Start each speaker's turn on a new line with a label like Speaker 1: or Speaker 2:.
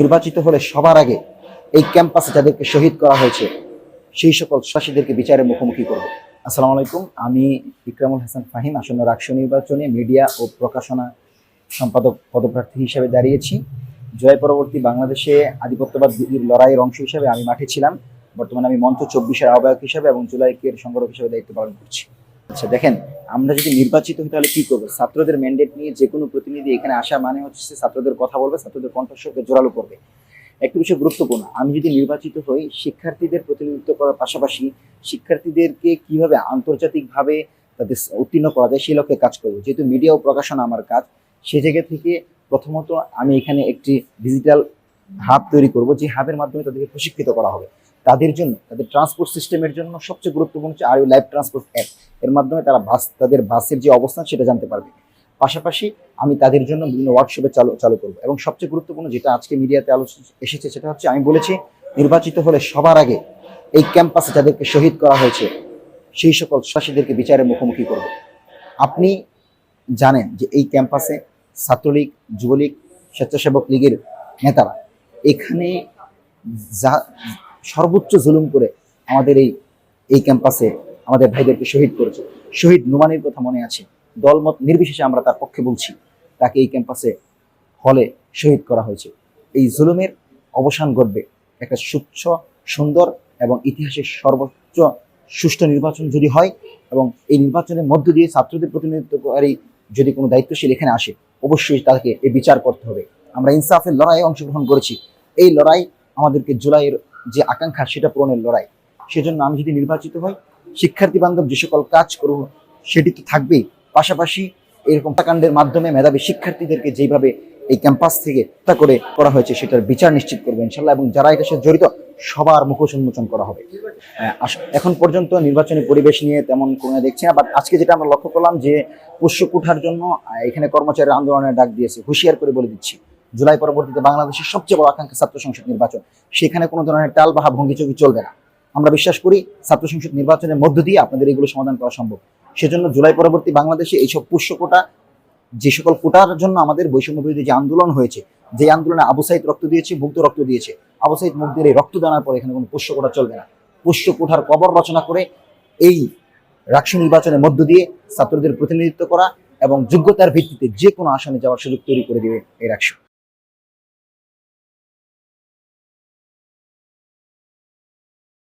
Speaker 1: নির্বাচিত হলে সবার আগে এই ক্যাম্পাসে যাদেরকে শহীদ করা হয়েছে সেই সকল শাসীদেরকে বিচারের মুখোমুখি করব। আসসালামু আলাইকুম, আমি ইকরামুল হাসান ফাহিম আসন্ন রাষ্ট্র নির্বাচনে মিডিয়া ও প্রকাশনা সম্পাদক পদপ্রার্থী হিসেবে দাঁড়িয়েছি। জয় পরবর্তী বাংলাদেশে আধিপত্যবাদ লড়াইয়ের অংশ হিসেবে আমি মাঠে ছিলাম। বর্তমানে আমি মঞ্চ 24-এর আহ্বায়ক হিসেবে এবং জুলাইকের সংগঠক হিসেবে দায়িত্ব পালন করছি। আচ্ছা দেখেন, আমরা যদি নির্বাচিত হই তাহলে কি করবো? ছাত্রদের ম্যান্ডেট নিয়ে যে কোনো প্রতিনিধি এখানে আসা মানে হচ্ছে ছাত্রদের কথা বলবে, ছাত্রদের কণ্ঠস্বরকে জোরালো করবে। একটু বিষয় গুরুত্বপূর্ণ, আমি যদি নির্বাচিত হই শিক্ষার্থীদের প্রতিনিধিত্ব করার পাশাপাশি শিক্ষার্থীদেরকে কিভাবে আন্তর্জাতিকভাবে তাদের উত্তীর্ণ করা যায় সেই লক্ষ্যে কাজ করবো। যেহেতু মিডিয়া ও প্রকাশনা আমার কাজ, সে জায়গা থেকে প্রথমত আমি এখানে একটি ডিজিটাল হাব তৈরি করব, যে হাবের মাধ্যমে তাদেরকে প্রশিক্ষিত করা হবে। তাদের জন্য, তাদের ট্রান্সপোর্ট সিস্টেমের জন্য সবচেয়ে গুরুত্বপূর্ণ হচ্ছে আরও লাইভ ট্রান্সপোর্ট অ্যাপ। এর মাধ্যমে তারা তাদের বাসের যে অবস্থান সেটা জানতে পারবে। পাশাপাশি আমি তাদের জন্য বিভিন্ন ওয়ার্কশপে চালু করবো। এবং সবচেয়ে গুরুত্বপূর্ণ যেটা আজকে মিডিয়াতে আলোচনা এসেছে সেটা হচ্ছে, আমি বলেছি নির্বাচিত হলে সবার আগে এই ক্যাম্পাসে যাদেরকে শহীদ করা হয়েছে সেই সকল শাসীদেরকে বিচারের মুখোমুখি করব। আপনি জানেন যে এই ক্যাম্পাসে ছাত্রলীগ, যুবলীগ, স্বেচ্ছাসেবক লীগের নেতারা এখানে সর্বোচ্চ জুলুম করে আমাদের এই ক্যাম্পাসে আমাদের ভাইদেরকে শহীদ করেছে। শহীদ নোমানের কথা মনে আছে, দলমত নির্বিশেষে আমরা তার পক্ষে বলছি, তাকে এই ক্যাম্পাসে হলে শহীদ করা হয়েছে। এই জুলুমের অবসান ঘটবে একটা সুচ্ছ, সুন্দর এবং ইতিহাসের সর্বোচ্চ সুষ্ঠু নির্বাচন যদি হয়, এবং এই নির্বাচনের মধ্য দিয়ে ছাত্রদের প্রতিনিধিত্বকারী যদি কোনো দায়িত্বশীল এখানে আসে, অবশ্যই তাকে এই বিচার করতে হবে। আমরা ইনসাফের লড়াইয়ে অংশগ্রহণ করেছি। এই লড়াই আমাদেরকে জুলাইয়ের যে আকাঙ্ক্ষা সেটা পূরণের লড়াই। সেজন্য আমি যদি নির্বাচিত হই, শিক্ষার্থী বান্ধব যে সকল কাজ করব সেটি তো থাকবেই, পাশাপাশি এরকম হত্যাকাণ্ডের মাধ্যমে মেধাবী শিক্ষার্থীদেরকে যেভাবে এই ক্যাম্পাস থেকে হত্যা করা হয়েছে সেটার বিচার নিশ্চিত করবো ইনশাল্লাহ, এবং যারা এটার সাথে জড়িত সবার মুখোশ উন্মোচন করা হবে। এখন পর্যন্ত নির্বাচনী পরিবেশ নিয়ে তেমন কোনো দেখছি না, বাট আজকে যেটা আমরা লক্ষ্য করলাম যে পোষ্য কোঠার জন্য এখানে কর্মচারী আন্দোলনের ডাক দিয়েছে। হুঁশিয়ার করে বলে দিচ্ছি, জুলাই পরবর্তীতে বাংলাদেশের সবচেয়ে বড় আকাঙ্ক্ষা ছাত্র সংসদ নির্বাচন। সেখানে কোনো ধরনের টাল বাহা ভঙ্গিচঙ্গি চলবে না। আমরা বিশ্বাস করি ছাত্র সংসদ নির্বাচনের মধ্য দিয়ে আপনাদের এগুলো সমাধান করা সম্ভব। সেজন্য জুলাই পরবর্তী বাংলাদেশে এইসব পোষ্য কোটা, যে সকল কোটার জন্য আমাদের বৈষম্য বিরোধী যে আন্দোলন হয়েছে, যে আন্দোলনে আবু সাইদ রক্ত দিয়েছে, মুগ্ধ রক্ত দিয়েছে, আবু সাইদ মুগ্ধের এই রক্ত দানার পরে এখানে কোনো পোষ্য কোটা চলবে না। পোষ্য কোঠার কবর রচনা করে এই রাষ্ট্র নির্বাচনের মধ্য দিয়ে ছাত্রদের প্রতিনিধিত্ব করা এবং যোগ্যতার ভিত্তিতে যে কোনো আসনে যাওয়ার সুযোগ তৈরি করে দেবে এই রাষ্ট্র।